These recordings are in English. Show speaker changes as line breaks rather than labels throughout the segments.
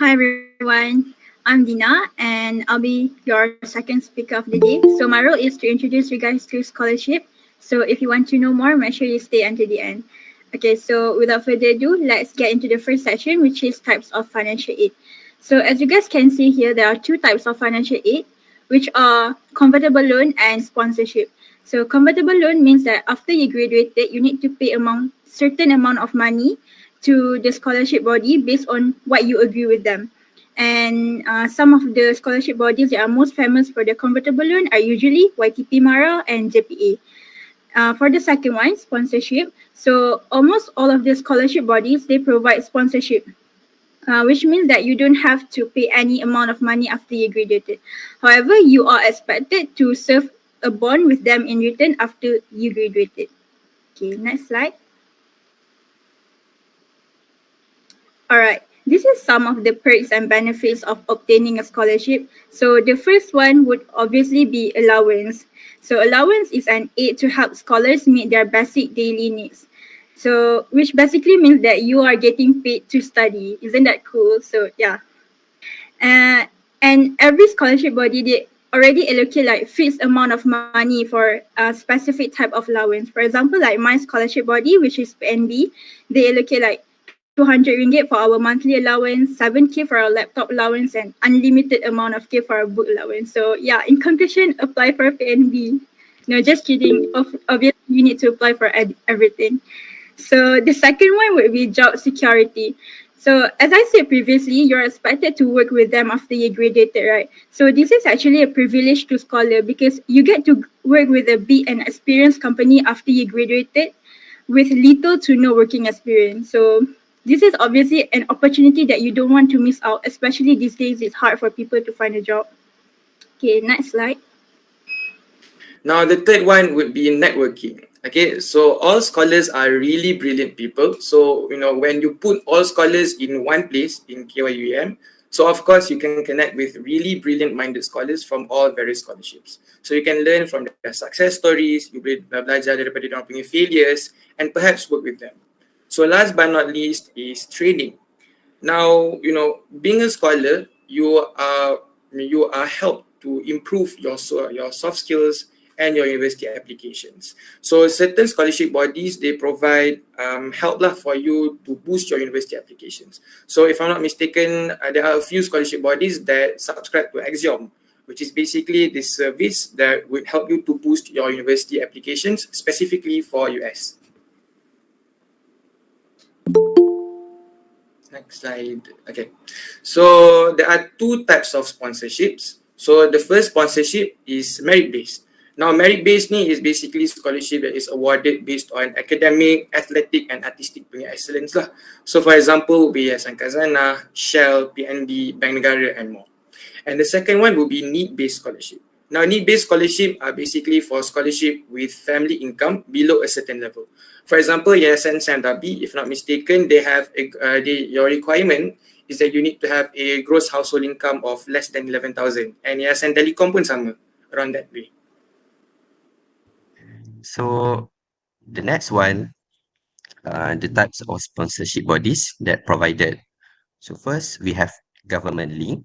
Hi everyone, I'm Dina and I'll be your second speaker of the day. So my role is to introduce you guys to scholarship. So if you want to know more, make sure you stay until the end. Okay, so without further ado, let's get into the first section, which is types of financial aid. So as you guys can see here, there are two types of financial aid, which are convertible loan and sponsorship. So convertible loan means that after you graduated, you need to pay among certain amount of money to the scholarship body based on what you agree with them. And some of the scholarship bodies that are most famous for their convertible loan are usually YTP Mara and JPA. For the second one, sponsorship. So almost all of the scholarship bodies, they provide sponsorship, which means that you don't have to pay any amount of money after you graduated. However, you are expected to serve a bond with them in return after you graduated. Okay, next slide. All right. This is some of the perks and benefits of obtaining a scholarship. So the first one would obviously be allowance. So allowance is an aid to help scholars meet their basic daily needs. So which basically means that you are getting paid to study. Isn't that cool? So yeah. Uh, and every scholarship body, they already allocate like fixed amount of money for a specific type of allowance. For example, like my scholarship body, which is PNB, they allocate like 200 ringgit for our monthly allowance, 7K for our laptop allowance, and unlimited amount of K for our book allowance. So yeah, in conclusion, apply for PNB. No, just kidding. Obviously, you need to apply for everything. So the second one would be job security. So as I said previously, you're expected to work with them after you graduated, right? So this is actually a privilege to scholar because you get to work with a big and experienced company after you graduated with little to no working experience. So this is obviously an opportunity that you don't want to miss out, especially these days it's hard for people to find a job. Okay, next slide.
Now, the third one would be networking. Okay, so all scholars are really brilliant people. So, when you put all scholars in one place in KYUM, so of course you can connect with really brilliant minded scholars from all various scholarships. So you can learn from their success stories, you boleh belajar daripada mereka punya failures, and perhaps work with them. So last but not least is training. Now, being a scholar, you are helped to improve your soft skills and your university applications. So certain scholarship bodies, they provide help lah for you to boost your university applications. So if I'm not mistaken, there are a few scholarship bodies that subscribe to Axiom, which is basically this service that would help you to boost your university applications specifically for US. Next slide. Okay. So there are two types of sponsorships. So the first sponsorship is merit-based. Now, merit-based ni is basically scholarship that is awarded based on academic, athletic and artistic punya excellence lah. So for example, Yayasan Khazanah, Shell, PNB, Bank Negara and more. And the second one will be need-based scholarship. Now, need-based scholarship are basically for scholarship with family income below a certain level. For example, Yayasan Sandabi, if not mistaken, they have your requirement is that you need to have a gross household income of less than 11,000. And Yayasan Telecom pun sama, around that way.
So the next one, the types of sponsorship bodies that provided. So first, we have government link.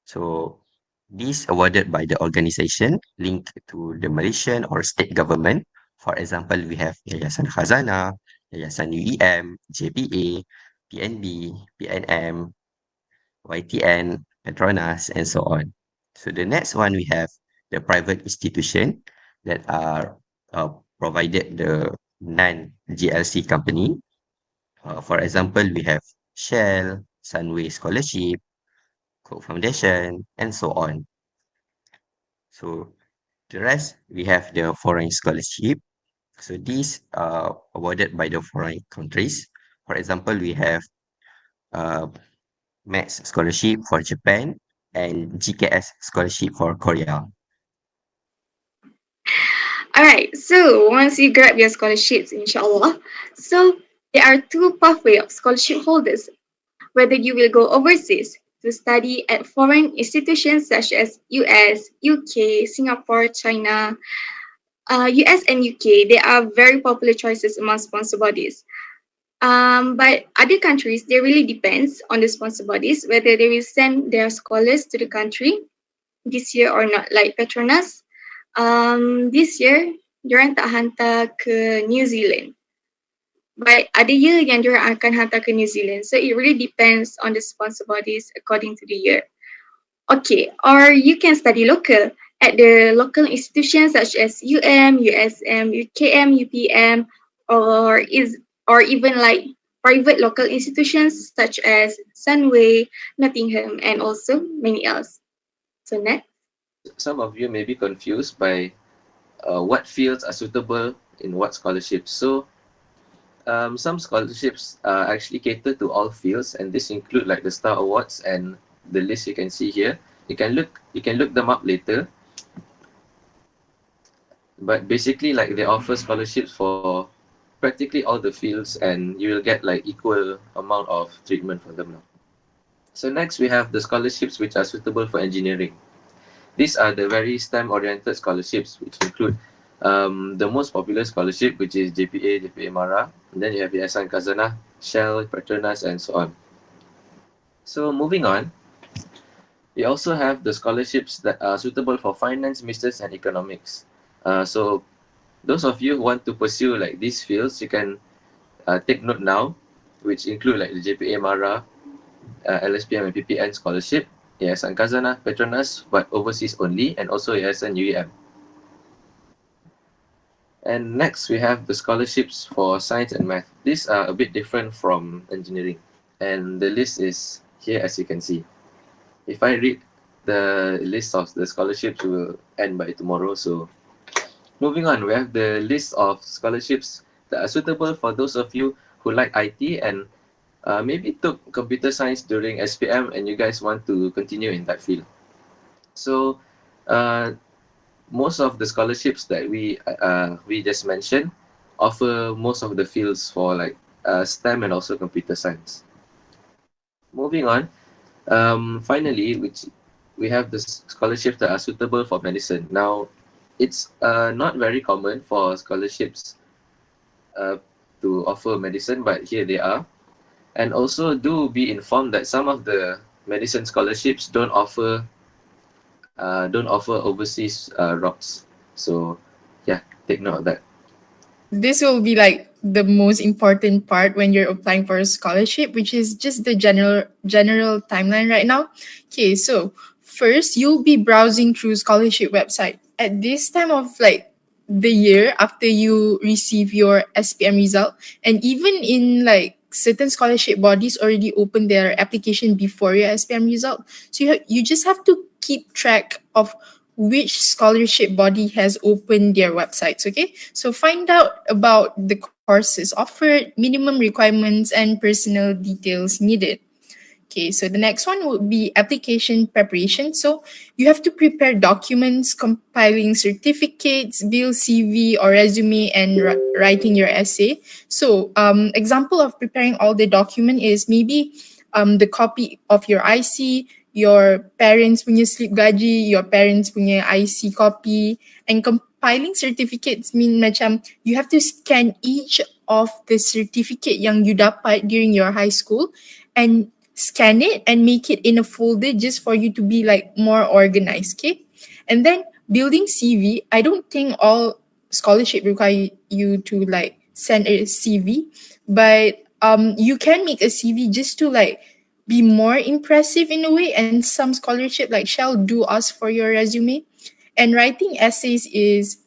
So these awarded by the organization linked to the Malaysian or state government. For example, we have Yayasan Khazanah, Yayasan UEM, JPA, PNB, PNM, YTN, Petronas, and so on. So the next one, we have the private institution that are provided the non-GLC company. For example, we have Shell, Sunway Scholarship, Coke Foundation, and so on. So the rest, we have the foreign scholarship. So these are awarded by the foreign countries. For example, we have Max Scholarship for Japan and GKS Scholarship for Korea.
All right, so once you grab your scholarships, inshallah, so there are two pathways of scholarship holders. Whether you will go overseas to study at foreign institutions such as US, UK, Singapore, China, US and UK, they are very popular choices among sponsor bodies. But other countries, they really depends on the sponsor bodies whether they will send their scholars to the country this year or not. Like Petronas, this year diorang tak hantar ke New Zealand. But ada year yang diorang akan hantar ke New Zealand. So it really depends on the sponsor bodies according to the year. Okay, or you can study local at the local institutions such as USM, UKM, UPM, or even like private local institutions such as Sunway, Nottingham, and also many else. So next.
Some of you may be confused by what fields are suitable in what scholarships. So some scholarships actually cater to all fields, and this include like the Star Awards and the list you can see here. You can look them up later. But basically, like, they offer scholarships for practically all the fields, and you will get like equal amount of treatment for them now. So next we have the scholarships which are suitable for engineering. These are the very STEM-oriented scholarships, which include the most popular scholarship, which is JPA Mara. And then you have Yayasan Khazanah, Shell, Petronas, and so on. So moving on, we also have the scholarships that are suitable for finance, business, and economics. So those of you who want to pursue like these fields, you can take note now, which include like the JPA Mara, LSPM and PPN scholarship, Yayasan Khazanah, Petronas, but overseas only, and also Yayasan UEM. And next we have the scholarships for science and math. These are a bit different from engineering, and the list is here as you can see. If I read the list of the scholarships, will end by tomorrow. So moving on, we have the list of scholarships that are suitable for those of you who like IT and maybe took computer science during SPM and you guys want to continue in that field. So most of the scholarships that we just mentioned offer most of the fields for like STEM and also computer science. Moving on, finally, which we have the scholarships that are suitable for medicine. Now, it's not very common for scholarships to offer medicine, but here they are. And also do be informed that some of the medicine scholarships don't offer overseas routes. So yeah, take note of that.
This will be like the most important part when you're applying for a scholarship, which is just the general timeline right now. Okay, so first you'll be browsing through scholarship website. At this time of like the year after you receive your SPM result, and even in like certain scholarship bodies already open their application before your SPM result. So you just have to keep track of which scholarship body has opened their websites, okay? So find out about the courses offered, minimum requirements, and personal details needed. Okay, so the next one would be application preparation. So you have to prepare documents, compiling certificates, build CV or resume, and writing your essay. So example of preparing all the document is maybe the copy of your IC, your parents punya slip gaji, your parents punya IC copy, and compiling certificates mean macam you have to scan each of the certificate yang you dapat during your high school and scan it and make it in a folder just for you to be like more organized, okay? And then building CV, I don't think all scholarship require you to like send a CV, but you can make a CV just to like be more impressive in a way, and some scholarship like Shell do ask for your resume. And writing essays is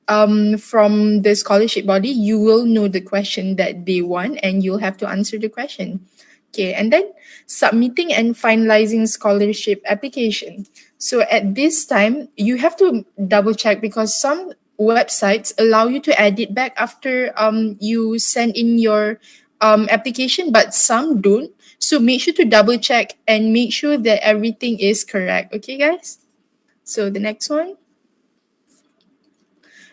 from the scholarship body, you will know the question that they want and you'll have to answer the question. Okay, and then submitting and finalizing scholarship application. So at this time, you have to double check because some websites allow you to edit back after you send in your application, but some don't. So make sure to double check and make sure that everything is correct. Okay, guys? So the next one.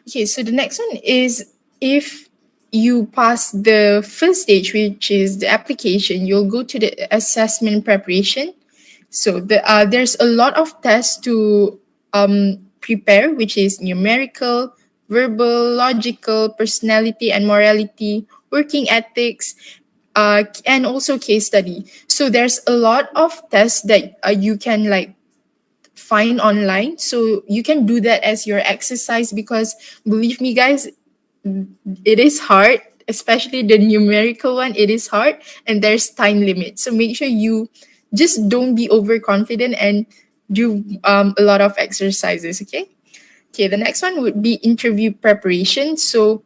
Okay, so the next one is if you pass the first stage, which is the application, you'll go to the assessment preparation. So there's a lot of tests to prepare, which is numerical, verbal, logical, personality and morality, working ethics, and also case study. So there's a lot of tests that you can like find online. So you can do that as your exercise, because believe me, guys, it is hard, especially the numerical one. It is hard, and there's time limit. So make sure you just don't be overconfident and do a lot of exercises. Okay, the next one would be interview preparation. So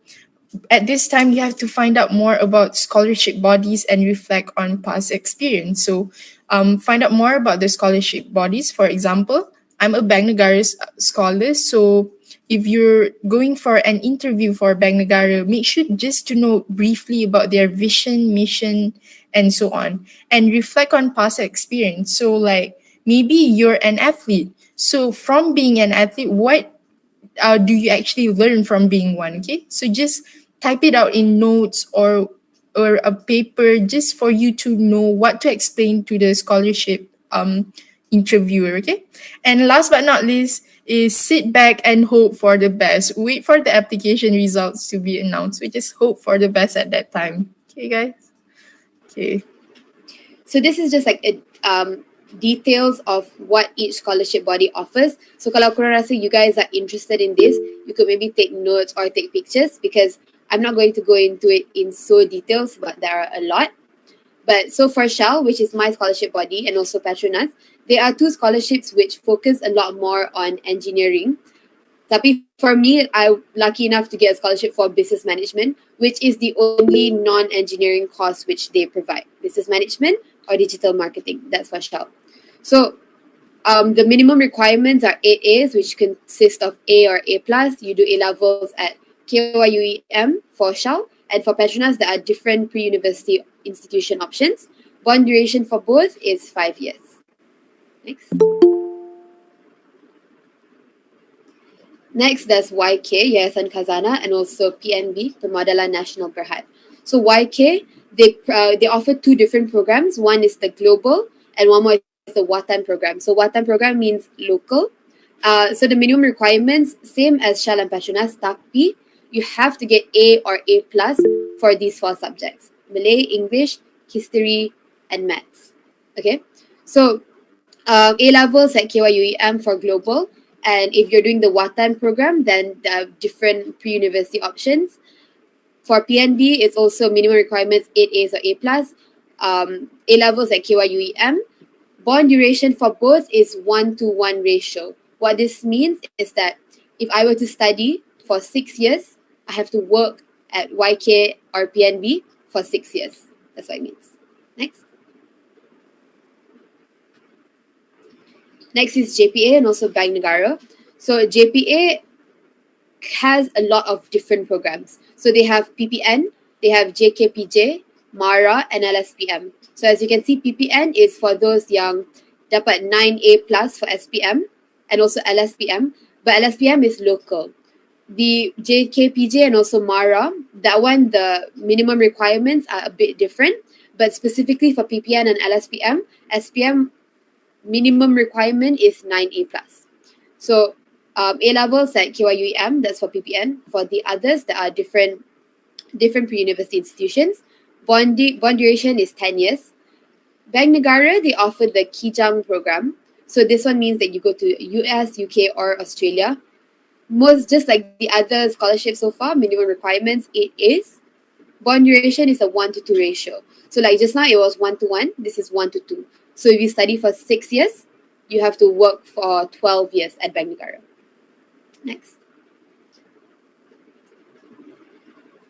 at this time, you have to find out more about scholarship bodies and reflect on past experience. So find out more about the scholarship bodies. For example, I'm a Bank Negara scholar. So if you're going for an interview for Bank Negara, make sure just to know briefly about their vision, mission, and so on. And reflect on past experience. So like maybe you're an athlete. So from being an athlete, what do you actually learn from being one? Okay, so just type it out in notes or a paper, just for you to know what to explain to the scholarship interviewer. Okay, and last but not least is sit back and hope for the best. Wait for the application results to be announced. We just hope for the best at that time. Okay, guys. Okay.
So this is just like details of what each scholarship body offers. So kalau korang rasa you guys are interested in this, you could maybe take notes or take pictures, because I'm not going to go into it in so details, but there are a lot. But so for Shell, which is my scholarship body, and also Petronas, there are two scholarships which focus a lot more on engineering. Tapi for me, I'm lucky enough to get a scholarship for business management, which is the only non-engineering course which they provide. Business management or digital marketing. That's for Shell. So the minimum requirements are 8 A's, which consist of A or A+. You do A levels at KYUEM for Shell, and for Petronas, there are different pre-university institution options. Bond duration for both is 5 years. Next. Next, there's YK, Yayasan Khazanah, and also PNB, Permodalan Nasional Berhad. So YK, they offer two different programs. One is the global, and one more is the Watan program. So Watan program means local. So the minimum requirements, same as Shell and Petronas, tapi you have to get A or A+ for these 4 subjects: Malay, English, History, and Maths. Okay, so A levels at KYUEM for global, and if you're doing the Watan program, then there are different pre-university options. For PNB, it's also minimum requirements 8 A's or A+. A levels at KYUEM. Bond duration for both is 1-to-1 ratio. What this means is that if I were to study for 6 years, I have to work at YK or PNB for 6 years. That's what it means. Next. Next is JPA and also Bank Negara. So JPA has a lot of different programs. So they have PPN, they have JKPJ, MARA, and LSPM. So as you can see, PPN is for those yang dapat 9A+ for SPM and also LSPM, but LSPM is local. The JKPJ and also MARA, that one, the minimum requirements are a bit different, but specifically for PPN and LSPM, SPM minimum requirement is 9A+. So A levels at KYUEM, that's for PPN. For the others, there are different pre-university institutions. Bond duration is 10 years. Bank Negara, they offer the Kijang program. So this one means that you go to US, UK, or Australia. Just like the other scholarships so far, minimum requirements 8 A's. Bond duration is a 1-to-2 ratio. So like just now it was 1-to-1, this is 1-to-2. So if you study for 6 years, you have to work for 12 years at Bank Negara. Next.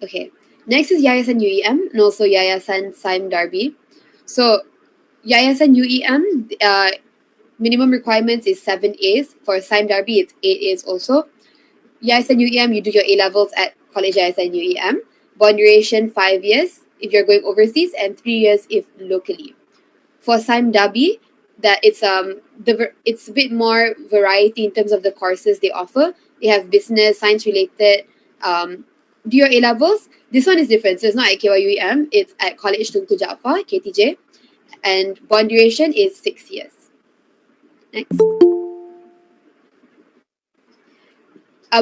Okay. Next is Yayasan UEM and also Yayasan Saim Darby. So Yayasan UEM, minimum requirements is 7 A's. For Saim Darby, it's 8 A's also. Yayasan UEM, you do your A levels at College Yayasan UEM. Bond duration 5 years if you're going overseas and 3 years if locally. For Saim Darby, that it's a bit more variety in terms of the courses they offer. They have business, science related. Do your A levels. This one is different. So it's not at KYUEM. It's at College Tunku Jaafar, KTJ, and bond duration is 6 years. Next.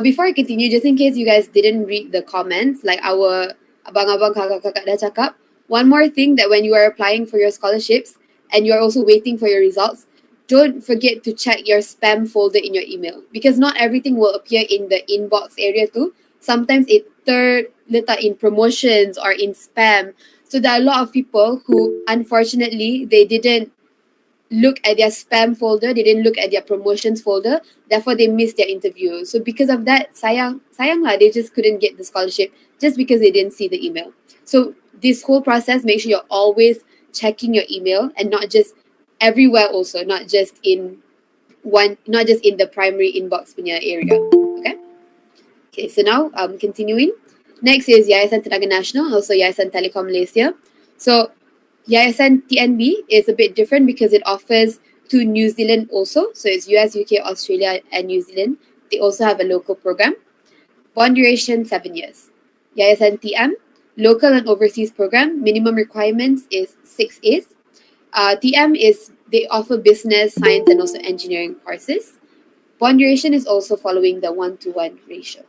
Before I continue, just in case you guys didn't read the comments, like our abang-abang kakak-kakak dah cakap, One more thing, that when you are applying for your scholarships and you are also waiting for your results, don't forget to check your spam folder in your email, because not everything will appear in the inbox area too. Sometimes it letak in promotions or in spam. So there are a lot of people who, unfortunately, they didn't look at their spam folder, they didn't look at their promotions folder, therefore they missed their interview. So because of that, sayang lah, they just couldn't get the scholarship just because they didn't see the email. So this whole process, make sure you're always checking your email, and not just everywhere also, not just in the primary inbox punya area. Okay, so now continuing. Next is Yayasan Tenaga Nasional, also Yayasan Telekom Malaysia. So Yayasan TNB is a bit different because it offers to New Zealand also. So it's US, UK, Australia, and New Zealand. They also have a local program. Bond duration 7 years. Yayasan TM, local and overseas program. Minimum requirements is 6 A's. TM is, they offer business, science, and also engineering courses. Bond duration is also following the 1-to-1 ratio.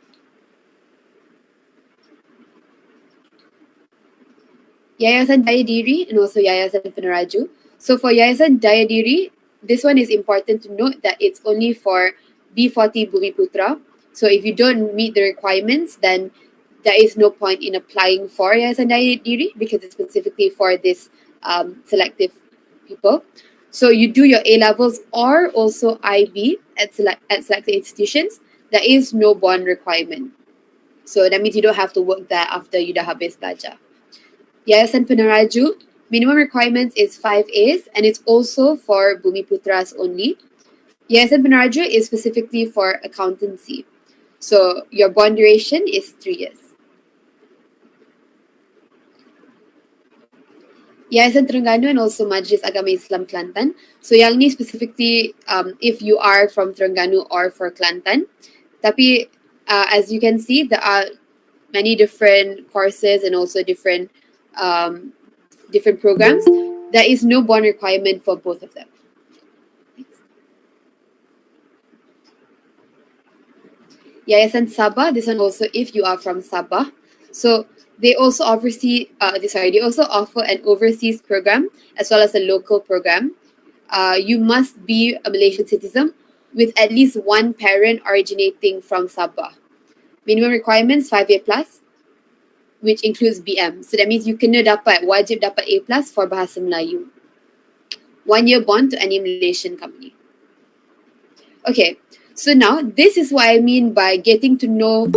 Yayasan Daya Diri and also Yayasan Peneraju. So for Yayasan Daya Diri, this one is important to note that it's only for B40 Bumiputra. So if you don't meet the requirements, then there is no point in applying for Yayasan Daya Diri, because it's specifically for this selective people. So you do your A-levels or also IB at selected institutions. There is no bond requirement. So that means you don't have to work there after you dah habis belajar. Yayasan Peneraju, minimum requirements is 5 A's, and it's also for Bumiputras only. Yayasan Peneraju is specifically for accountancy. So your bond duration is 3 years. Yayasan Terengganu and also Majlis Agama Islam Kelantan. So yang ni specifically if you are from Terengganu or for Kelantan. Tapi as you can see, there are many different courses and also different programs. There is no bond requirement for both of them. Yayasan Sabah, this one also if you are from Sabah. So they also they also offer an overseas program as well as a local program. You must be a Malaysian citizen with at least one parent originating from Sabah. Minimum requirements 5A+, which includes BM. So that means you kena wajib dapat A+ for Bahasa Melayu. 1 year bond to any Malaysian company. Okay, so now this is what I mean by getting to know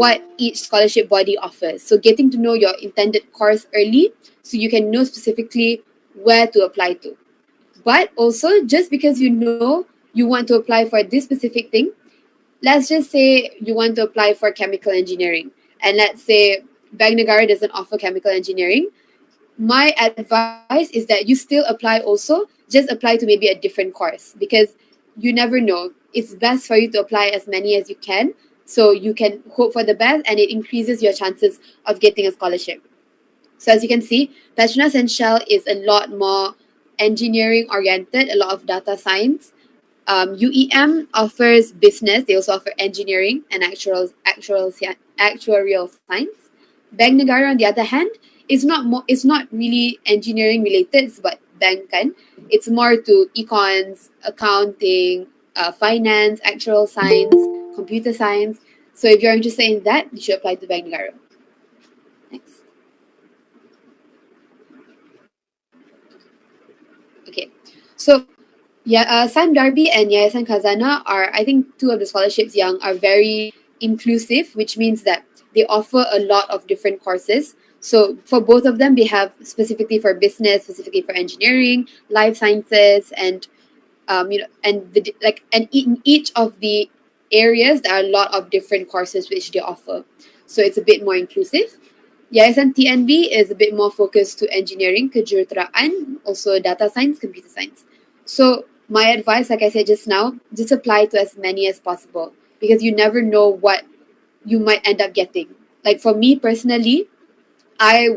what each scholarship body offers. So getting to know your intended course early so you can know specifically where to apply to. But also, just because you know you want to apply for this specific thing, let's just say you want to apply for chemical engineering, and let's say Bank Negara doesn't offer chemical engineering. My advice is that you still apply also, just apply to maybe a different course, because you never know. It's best for you to apply as many as you can so you can hope for the best, and it increases your chances of getting a scholarship. So as you can see, Petronas and Shell is a lot more engineering oriented, a lot of data science. UEM offers business, they also offer engineering and actuarial science. Bank Negara, on the other hand, is not really engineering related, but bank kan. It's more to econs, accounting, finance, actuarial science, computer science. So if you're interested in that, you should apply to Bank Negara. Next. Okay, so Sam Darby and Yayasan Khazanah are, I think, two of the scholarships yang are very inclusive, which means that they offer a lot of different courses. So for both of them, they have specifically for business, specifically for engineering, life sciences, and in each of the areas there are a lot of different courses which they offer. So it's a bit more inclusive. Yayasan TNB is a bit more focused to engineering, kejuruteraan, also data science, computer science. So my advice, like I said just now, just apply to as many as possible, because you never know what you might end up getting. Like for me personally, I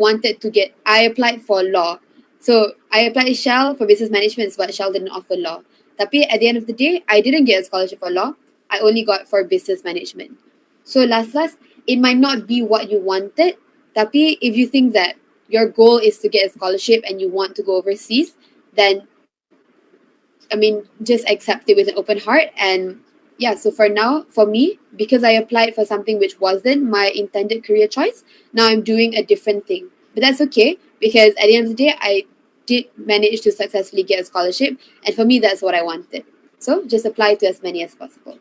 applied for law. So I applied Shell for business management, but Shell didn't offer law. Tapi at the end of the day, I didn't get a scholarship for law. I only got for business management. So last, it might not be what you wanted. Tapi if you think that your goal is to get a scholarship and you want to go overseas, then I mean, just accept it with an open heart. And yeah, so for now, for me, because I applied for something which wasn't my intended career choice, now I'm doing a different thing. But that's okay, because at the end of the day, I did manage to successfully get a scholarship. And for me, that's what I wanted. So just apply to as many as possible.